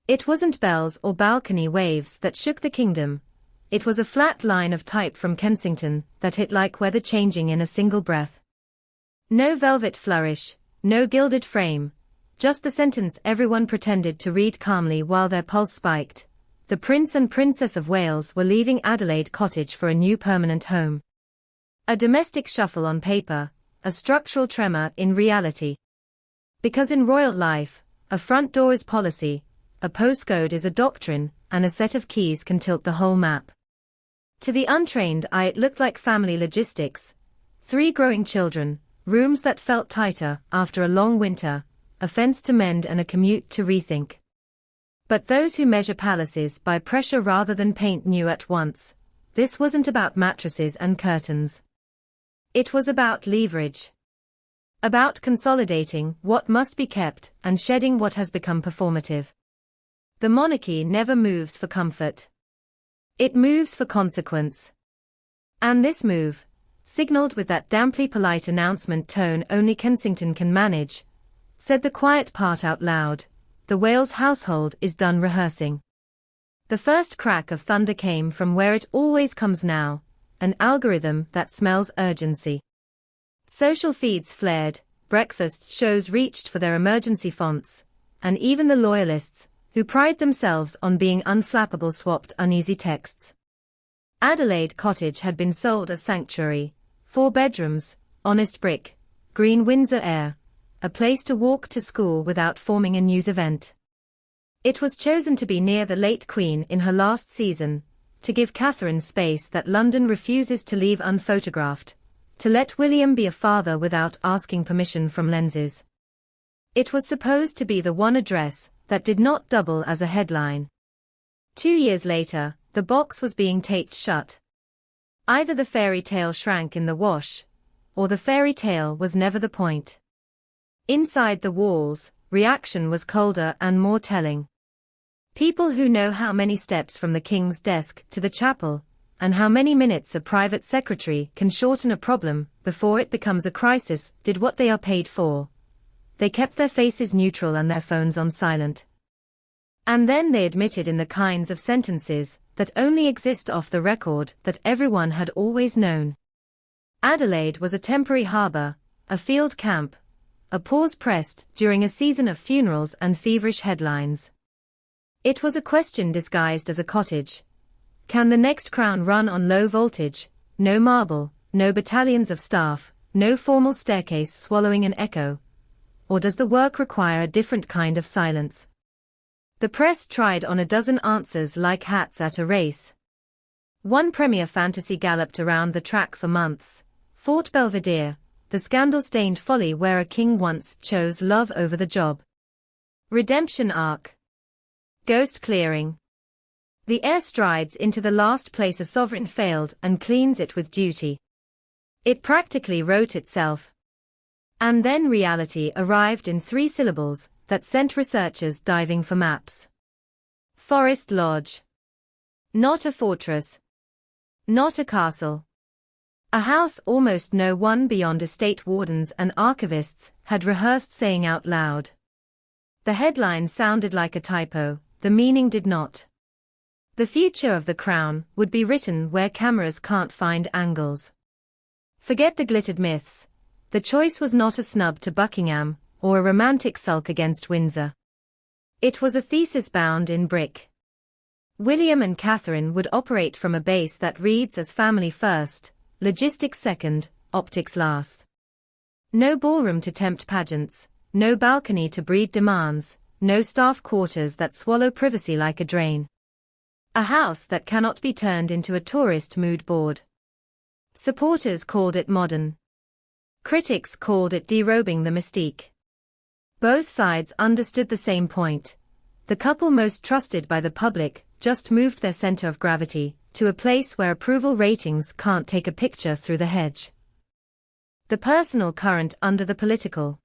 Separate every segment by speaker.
Speaker 1: It wasn't bells or balcony waves that shook the kingdom. It was a flat line of type from Kensington that hit like weather changing in a single breath. No velvet flourish, no gilded frame, just the sentence everyone pretended to read calmly while their pulse spiked. The Prince and Princess of Wales were leaving Adelaide Cottage for a new permanent home. A domestic shuffle on paper, a structural tremor in reality. Because in royal life, a front door is policy, a postcode is a doctrine, and a set of keys can tilt the whole map. To the untrained eye it looked like family logistics. 3 growing children, rooms that felt tighter after a long winter, a fence to mend and a commute to rethink. But those who measure palaces by pressure rather than paint knew at once, this wasn't about mattresses and curtains. It was about leverage. About consolidating what must be kept and shedding what has become performative. The monarchy never moves for comfort. It moves for consequence. And this move, signaled with that damply polite announcement tone only Kensington can manage, said the quiet part out loud, the Wales household is done rehearsing. The first crack of thunder came from where it always comes now, an algorithm that smells urgency. Social feeds flared, breakfast shows reached for their emergency fonts, and even the loyalists, who pride themselves on being unflappable, swapped uneasy texts. Adelaide Cottage had been sold as sanctuary, 4 bedrooms, honest brick, green Windsor air, a place to walk to school without forming a news event. It was chosen to be near the late Queen in her last season, to give Catherine space that London refuses to leave unphotographed, to let William be a father without asking permission from lenses. It was supposed to be the one address that did not double as a headline. 2 years later, the box was being taped shut. Either the fairy tale shrank in the wash, or the fairy tale was never the point. Inside the walls, reaction was colder and more telling. People who know how many steps from the king's desk to the chapel, and how many minutes a private secretary can shorten a problem before it becomes a crisis, did what they are paid for. They kept their faces neutral and their phones on silent. And then they admitted in the kinds of sentences that only exist off the record that everyone had always known. Adelaide was a temporary harbour, a field camp, a pause pressed during a season of funerals and feverish headlines. It was a question disguised as a cottage. Can the next crown run on low voltage? No marble, no battalions of staff, no formal staircase swallowing an echo. Or does the work require a different kind of silence? The press tried on a dozen answers like hats at a race. One premier fantasy galloped around the track for months. Fort Belvedere, the scandal-stained folly where a king once chose love over the job. Redemption arc. Ghost clearing. The heir strides into the last place a sovereign failed and cleans it with duty. It practically wrote itself. And then reality arrived in 3 syllables that sent researchers diving for maps. Forest Lodge. Not a fortress. Not a castle. A house almost no one beyond estate wardens and archivists had rehearsed saying out loud. The headline sounded like a typo, the meaning did not. The future of the crown would be written where cameras can't find angles. Forget the glittered myths. The choice was not a snub to Buckingham, or a romantic sulk against Windsor. It was a thesis bound in brick. William and Catherine would operate from a base that reads as family first, logistics second, optics last. No ballroom to tempt pageants, no balcony to breed demands, no staff quarters that swallow privacy like a drain. A house that cannot be turned into a tourist mood board. Supporters called it modern. Critics called it derobing the mystique. Both sides understood the same point. The couple most trusted by the public just moved their center of gravity to a place where approval ratings can't take a picture through the hedge. The personal current under the political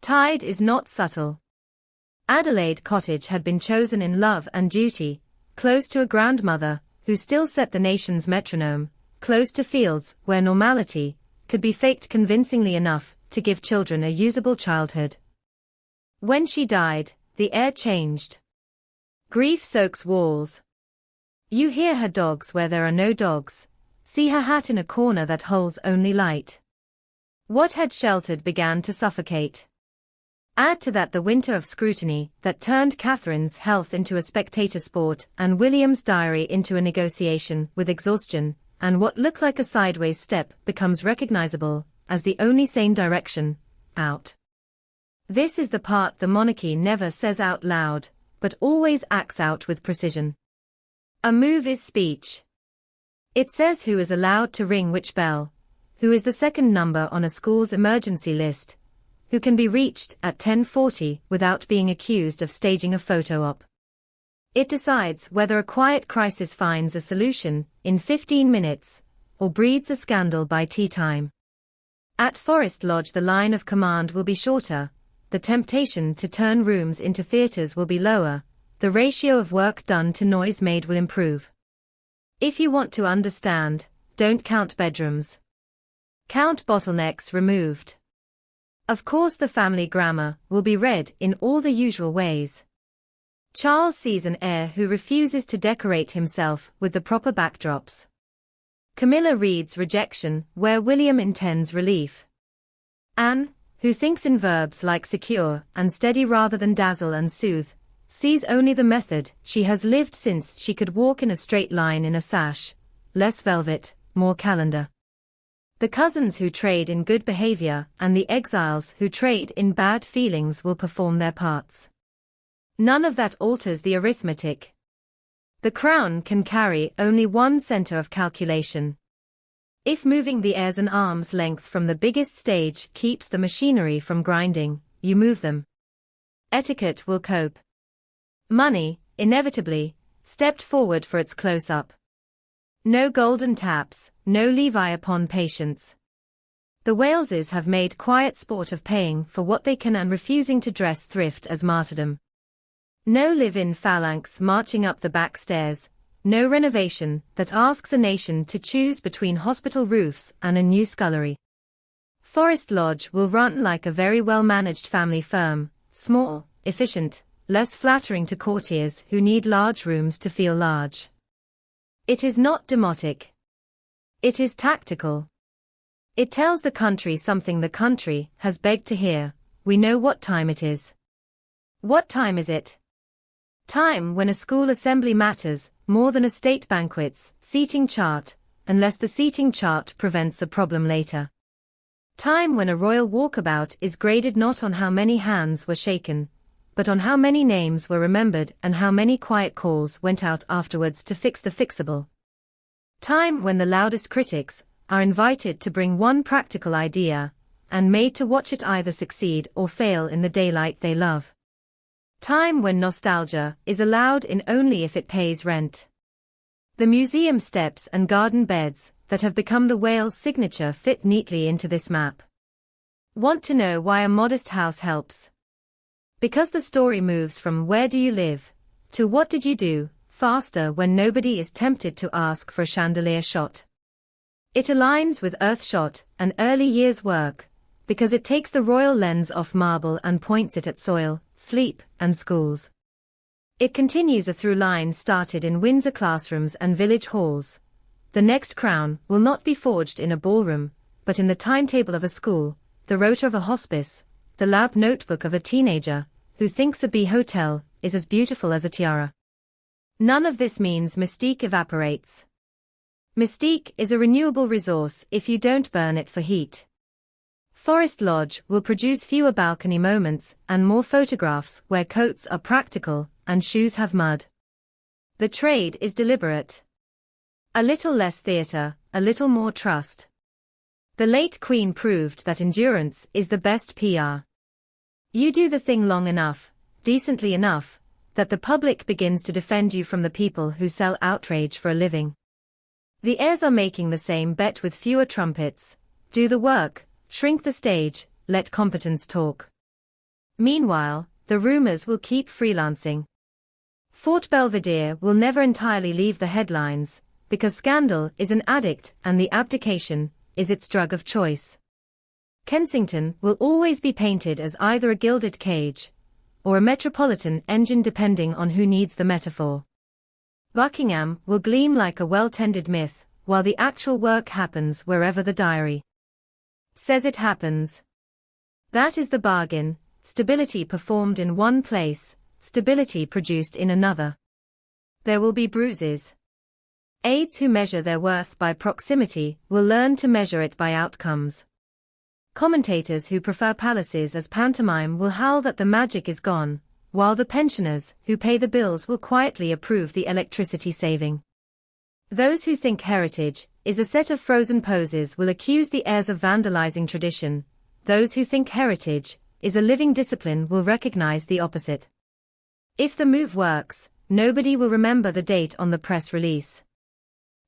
Speaker 1: tide is not subtle. Adelaide Cottage had been chosen in love and duty, close to a grandmother who still set the nation's metronome, close to fields where normality could be faked convincingly enough to give children a usable childhood. When she died, the air changed. Grief soaks walls. You hear her dogs where there are no dogs, see her hat in a corner that holds only light. What had sheltered began to suffocate. Add to that the winter of scrutiny that turned Catherine's health into a spectator sport and William's diary into a negotiation with exhaustion, and what looked like a sideways step becomes recognizable as the only sane direction out. This is the part the monarchy never says out loud, but always acts out with precision. A move is speech. It says who is allowed to ring which bell, who is the second number on a school's emergency list, who can be reached at 10:40 without being accused of staging a photo op. It decides whether a quiet crisis finds a solution in 15 minutes, or breeds a scandal by tea time. At Forest Lodge the line of command will be shorter, the temptation to turn rooms into theatres will be lower, the ratio of work done to noise made will improve. If you want to understand, don't count bedrooms. Count bottlenecks removed. Of course the family grammar will be read in all the usual ways. Charles sees an heir who refuses to decorate himself with the proper backdrops. Camilla reads rejection where William intends relief. Anne, who thinks in verbs like secure and steady rather than dazzle and soothe, sees only the method she has lived since she could walk in a straight line in a sash, less velvet, more calendar. The cousins who trade in good behavior and the exiles who trade in bad feelings will perform their parts. None of that alters the arithmetic. The crown can carry only one center of calculation. If moving the heirs an arm's length from the biggest stage keeps the machinery from grinding, you move them. Etiquette will cope. Money, inevitably, stepped forward for its close-up. No golden taps, no Levi upon patience. The Waleses have made quiet sport of paying for what they can and refusing to dress thrift as martyrdom. No live-in phalanx marching up the back stairs, no renovation that asks a nation to choose between hospital roofs and a new scullery. Forest Lodge will run like a very well-managed family firm, small, efficient, less flattering to courtiers who need large rooms to feel large. It is not demotic. It is tactical. It tells the country something the country has begged to hear: we know what time it is. What time is it? Time when a school assembly matters more than a state banquet's seating chart, unless the seating chart prevents a problem later. Time when a royal walkabout is graded not on how many hands were shaken, but on how many names were remembered and how many quiet calls went out afterwards to fix the fixable. Time when the loudest critics are invited to bring one practical idea, and made to watch it either succeed or fail in the daylight they love. Time when nostalgia is allowed in only if it pays rent. The museum steps and garden beds that have become the Wales signature fit neatly into this map. Want to know why a modest house helps? Because the story moves from where do you live to what did you do faster when nobody is tempted to ask for a chandelier shot. It aligns with Earthshot and early years' work, because it takes the royal lens off marble and points it at soil, sleep, and schools. It continues a through line started in Windsor classrooms and village halls. The next crown will not be forged in a ballroom, but in the timetable of a school, the rota of a hospice, the lab notebook of a teenager who thinks a bee hotel is as beautiful as a tiara. None of this means mystique evaporates. Mystique is a renewable resource if you don't burn it for heat. Forest Lodge will produce fewer balcony moments and more photographs where coats are practical and shoes have mud. The trade is deliberate. A little less theatre, a little more trust. The late Queen proved that endurance is the best PR. You do the thing long enough, decently enough, that the public begins to defend you from the people who sell outrage for a living. The heirs are making the same bet with fewer trumpets. Do the work, shrink the stage, let competence talk. Meanwhile, the rumors will keep freelancing. Fort Belvedere will never entirely leave the headlines, because scandal is an addict and the abdication is its drug of choice. Kensington will always be painted as either a gilded cage or a metropolitan engine depending on who needs the metaphor. Buckingham will gleam like a well-tended myth, while the actual work happens wherever the diary says it happens. That is the bargain: stability performed in one place, stability produced in another. There will be bruises. Aides who measure their worth by proximity will learn to measure it by outcomes. Commentators who prefer palaces as pantomime will howl that the magic is gone, while the pensioners who pay the bills will quietly approve the electricity saving. Those who think heritage is a set of frozen poses will accuse the heirs of vandalizing tradition. Those who think heritage is a living discipline will recognize the opposite. If the move works, nobody will remember the date on the press release.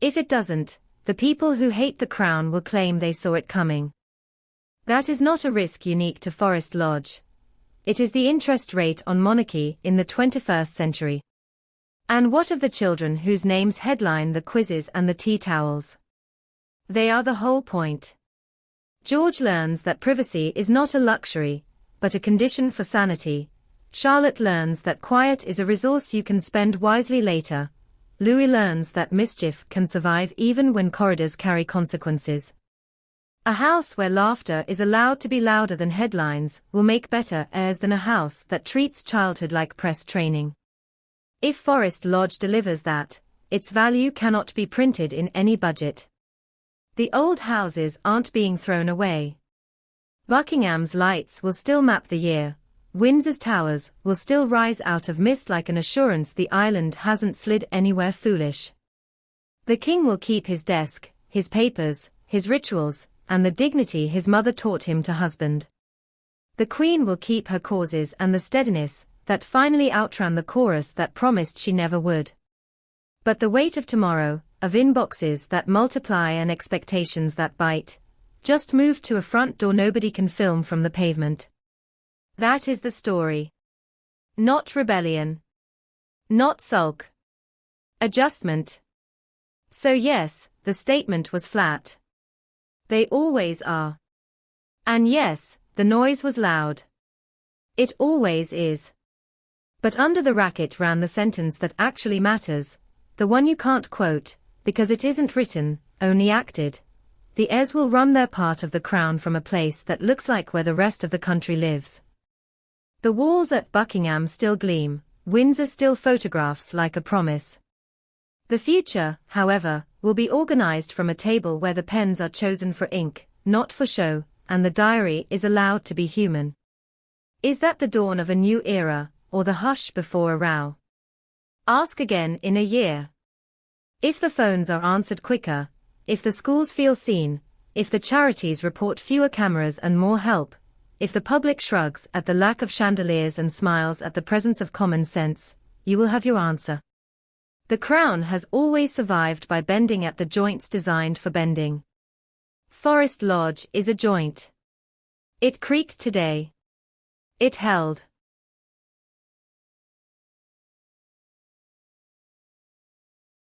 Speaker 1: If it doesn't, the people who hate the crown will claim they saw it coming. That is not a risk unique to Forest Lodge. It is the interest rate on monarchy in the 21st century. And what of the children whose names headline the quizzes and the tea towels? They are the whole point. George learns that privacy is not a luxury, but a condition for sanity. Charlotte learns that quiet is a resource you can spend wisely later. Louis learns that mischief can survive even when corridors carry consequences. A house where laughter is allowed to be louder than headlines will make better heirs than a house that treats childhood like press training. If Forest Lodge delivers that, its value cannot be printed in any budget. The old houses aren't being thrown away. Buckingham's lights will still map the year. Windsor's towers will still rise out of mist like an assurance the island hasn't slid anywhere foolish. The king will keep his desk, his papers, his rituals, and the dignity his mother taught him to husband. The queen will keep her causes and the steadiness that finally outran the chorus that promised she never would. But the weight of tomorrow, of inboxes that multiply and expectations that bite, just moved to a front door nobody can film from the pavement. That is the story. Not rebellion. Not sulk. Adjustment. So yes, the statement was flat. They always are. And yes, the noise was loud. It always is. But under the racket ran the sentence that actually matters, the one you can't quote, because it isn't written, only acted. The heirs will run their part of the crown from a place that looks like where the rest of the country lives. The walls at Buckingham still gleam, Windsor still photographs like a promise. The future, however, will be organized from a table where the pens are chosen for ink, not for show, and the diary is allowed to be human. Is that the dawn of a new era, or the hush before a row? Ask again in a year. If the phones are answered quicker, if the schools feel seen, if the charities report fewer cameras and more help, if the public shrugs at the lack of chandeliers and smiles at the presence of common sense, you will have your answer. The crown has always survived by bending at the joints designed for bending. Forest Lodge is a joint. It creaked today. It held.